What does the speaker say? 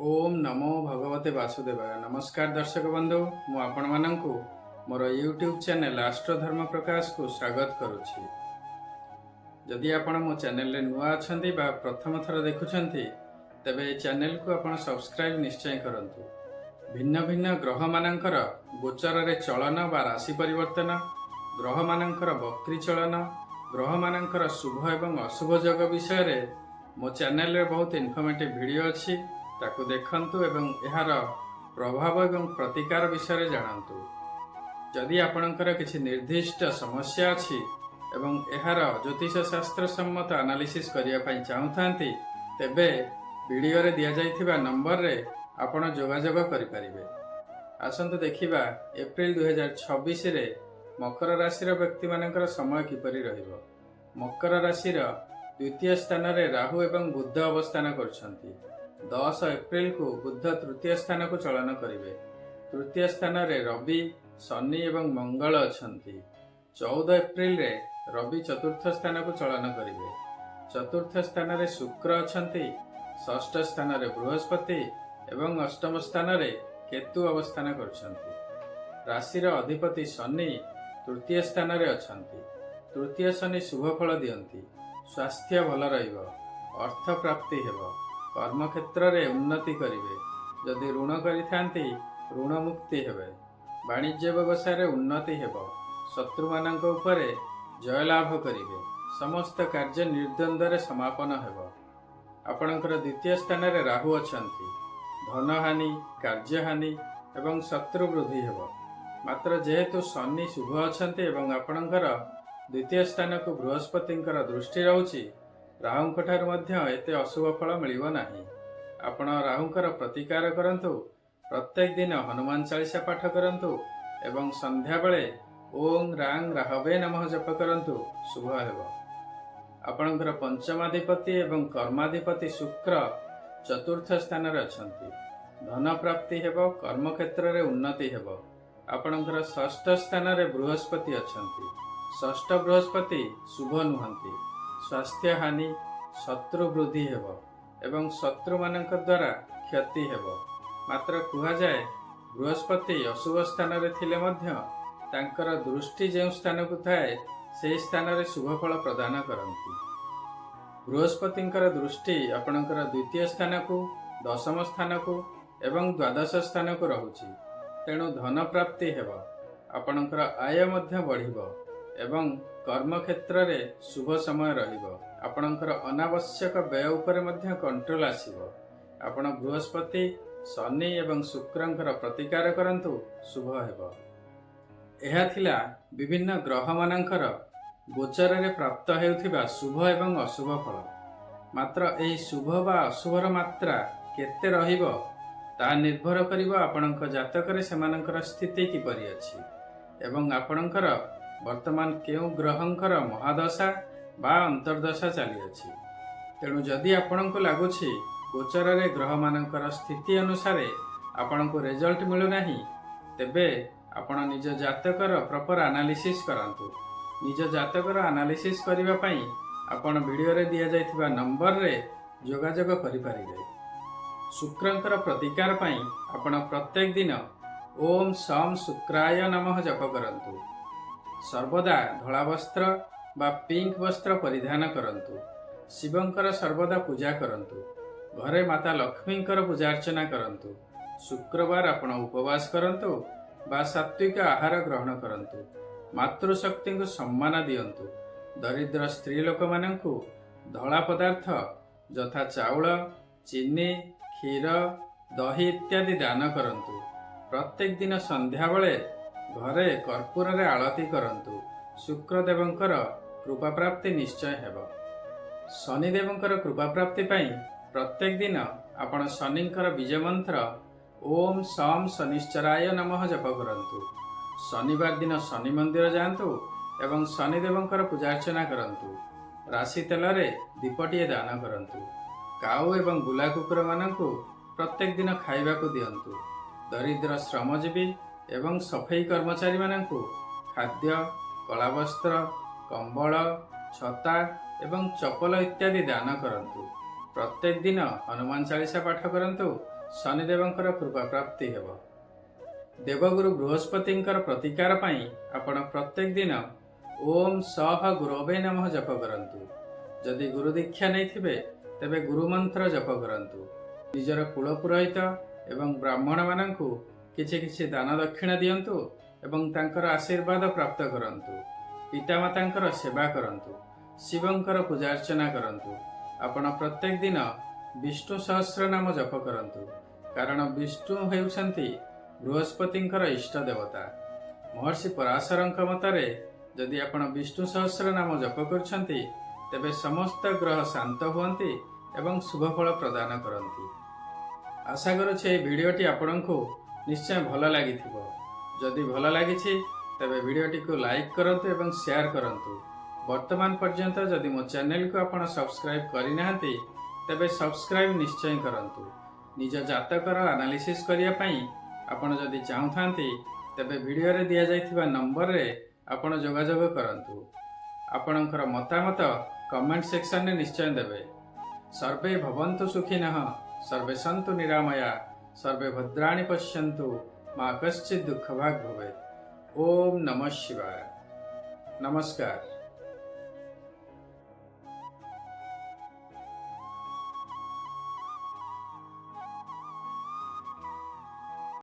ओम नमो भगवते वासुदेवाय। नमस्कार दर्शक बंधु, मु आपण मानंकु मोर यूट्यूब चैनल आस्ट्रोधर्म प्रकाश को स्वागत करुछि। जदि आपण मो चैनल रे नुआ अछंती बा प्रथम थर देखुछंती तबे चैनल को आपण सब्सक्राइब निश्चय करंतु। भिन्न भिन्न ग्रह मानंकर गोचर रे चलन बा राशि परिवर्तन, ग्रह मानंकर वक्री चलन, ग्रह मानंकर शुभ एवं अशुभ योग विषय रे मो चैनल रे बहुत इन्फॉर्मेटिव वीडियो अछि। ताकू देखंतु एवं एहार प्रभाव एवं प्रतिकार विषय रे जानंतु। जदि आपणकर किछि निर्दिष्ट समस्या अछि एवं एहार ज्योतिष शास्त्र सम्मत एनालिसिस करिया पई चाहुथांती तेबे वीडियो रे दिया जाइथिबा नंबर रे आपण जोगाजोग करि परिबे। आसंतु देखिबा एप्रिल 2026 रे मकर राशि रो व्यक्ति मानकर समय किपरि रहिबो। मकर राशि रो द्वितीय स्थान रे राहु एवं बुध अवस्थान करछंती। 10 एप्रिल को बुध तृतीय स्थान को चलन करिवे। तृतीय स्थान रे रवि, शनि एवं मंगल अछंती। 14 एप्रिल रे रवि चतुर्थ स्थान को चलन करिवे। चतुर्थ स्थान रे शुक्र अछंती। षष्ठ स्थान रे बृहस्पति एवं अष्टम स्थान रे केतु अवस्थान करछंती। राशि रो अधिपति शनि तृतीय स्थान रे अछंती। तृतीय शनि शुभ फल दियंती। स्वास्थ्य भल रहिबो, अर्थ प्राप्ति हेबो, कर्म क्षेत्र रे उन्नति करिवे। जदि ऋण करिथांती ऋण मुक्ति हेबे। वाणिज्य व्यवसाय रे उन्नति हेबो। शत्रु मानक उपरे जय लाभ करिवे। समस्त कार्य निर्द्वंद्व रे समापन हेबो। आपणकर द्वितीय स्थान रे राहु अछंती। धन हानि, कार्य हानि एवं शत्रु वृद्धि हेबो। मात्र जेहेतु शनि शुभ अछंती एवं आपणकर द्वितीय स्थान को बृहस्पतिंकर दृष्टि रहउची, राहुंक ठाରୁ ମଧ୍ୟ एते अशुभ फल मिलिबो नाही। आपण राहुंकर प्रतिकार करंतु। प्रत्येक दिन हनुमान चालीसा पाठ करंतु एवं संध्या बेले ओम रांग राहवे नमः जप करंतु, शुभ हेबो। आपणकर पंचमाधिपति एवं कर्माधिपति शुक्र चतुर्थ स्थान रे अछंती। धन प्राप्ति हेबो, कर्म क्षेत्र रे उन्नति हेबो। आपणकर षष्ठ स्थान रे बृहस्पति अछंती। षष्ठ बृहस्पति शुभ नुहंती। स्वास्थ्य हानि, शत्रु वृद्धि हेबो एवं शत्रु मानक द्वारा क्षति हेबो। मात्र कुहा जाए बृहस्पति अशुभ स्थान रे थिले मध्य तांकर दृष्टि जे स्थान को थाए से स्थान रे शुभ फल प्रदान करंती। बृहस्पतिंकर दृष्टि आपणकर द्वितीय स्थान को, दशम स्थान को एवं द्वादश स्थान को रहुची। तेणु धन प्राप्ति हेबो। आपणकर आय मध्य बढ़िबो एवं कर्म क्षेत्र रे शुभ समय रहिबो। आपणकर अनावश्यक व्यय उपरे मध्य कंट्रोल आसीबो। आपण बृहस्पति, शनि एवं शुक्रंकर प्रतिकार करंतु, शुभ हेबो। एहा थिला विभिन्न ग्रह मानंकर गोचर रे प्राप्त हेउथिबा शुभ एवं अशुभ फल। मात्र एही शुभ बा अशुभर मात्रा केते रहिबो ता निर्भर करिबो आपणक जातक रे सेमानकर स्थिति किपरि अछि एवं आपणकर वर्तमान केउ ग्रहंकर महादशा बा अंतर्दशा चली अछि। तेणु जदि आपणको लागुछि गोचर रे ग्रह मानकर स्थिति अनुसार आपणको रिजल्ट मिलु नाही, तेबे आपण निज जातकर प्रॉपर एनालिसिस करंतु। निज जातकर एनालिसिस करिबा पई आपण वीडियो रे दिया जाइथिबा नंबर रे जोगाजोग करि परिबे। शुक्रंकर प्रतिकार पई आपण प्रत्येक दिन ओम सम शुक्राय नमः जप करंतु। सर्वदा धला वस्त्र बा पिंक वस्त्र परिधान करंतु। शिवंकर सर्वदा पूजा करंतु। घरे माता लक्ष्मींकर पूजा अर्चना करंतु। शुक्रवार आपण उपवास करंतु बा सात्विक आहार ग्रहण करंतु। मातृशक्ति को सम्मान दियंतु। दरिद्र स्त्री लोक मानंकु धला पदार्थ यथा चाउल, चीनी, क्षीर, दही इत्यादि दान करंतु। प्रत्येक दिन संध्या बेले घरे कर्पूर रे आळती करंतु। शुक्रदेवंकर कृपा प्राप्ति निश्चय हेबो। शनिदेवंकर कृपा प्राप्ति पई प्रत्येक दिन आपण शनिंकर बीज मंत्र ओम सम शनिश्चराय नमः जप करंतु। शनिवार दिन शनि मंदिर जांतु एवं शनिदेवंकर पूजा अर्चना करंतु। राशि तेल रे दीपटिए दान करंतु। काऊ एवं बुला कुकुर मानंकु प्रत्येक दिन खाइबा को दियंतु। दरिद्र श्रमजीवी एवं सफाई कर्मचारी मानंकु खाद्य, कला वस्त्र, कंबल, छता एवं चपल इत्यादि दान करंतु। प्रत्येक दिन हनुमान चालीसा पाठ करंतु शनिदेवंकर कृपा प्राप्ति हेब। देवगुरु बृहस्पतिंकर प्रतिकार पाई आपण प्रत्येक दिन ओम सह गुरवे नमः जप करंतु। जदि गुरु दीक्षा नहीं थिबे तेबे गुरु मंत्र जप करंतु। निजर कुल पुरोहित एवं ब्राह्मण मानंकु किछि किछि दान दक्षिणा दियंतु एवं तांकर आशीर्वाद प्राप्त करंतु। पितामातांकर सेवा करंतु। शिवंकर पूजा अर्चना करंतु। आपण प्रत्येक दिन विष्णु सहस्र नाम जप करंतु, कारण विष्णु हेउछंती बृहस्पतिंकर इष्ट देवता। महर्षि पराशरंक मतरे जदि आपण विष्णु सहस्र नाम जप करछंती तेबे समस्त ग्रह शांत हुअंती एवं शुभफल प्रदान करंती। आशा करुछि ए भिडियोटी आपणको निश्चय भल लागिथिबो। जदि भल लागिछि तेबे भिडियोटी को लाइक करंतु एवं शेयर करंतु। वर्तमान पर्यंत जदि मो चैनल को आपण सब्सक्राइब करिनाहंती तेबे सब्सक्राइब निश्चय करंतु। निज जातकर एनालिसिस करिया पई आपण जदि चाहुथांती तेबे वीडियो रे दिया जाइथिबा नंबर रे आपण जोगाजोग करंतु। आपणकर मतामत कमेंट सेक्शन रे निश्चय देबे। सर्वे भवन्तु सुखिनः, सर्वे सन्तु निरामया, सर्वे भद्राणि पश्यन्तु, मा कश्चित् दुःखभाग् भवेत्। ओम नमः शिवाय। नमस्कार।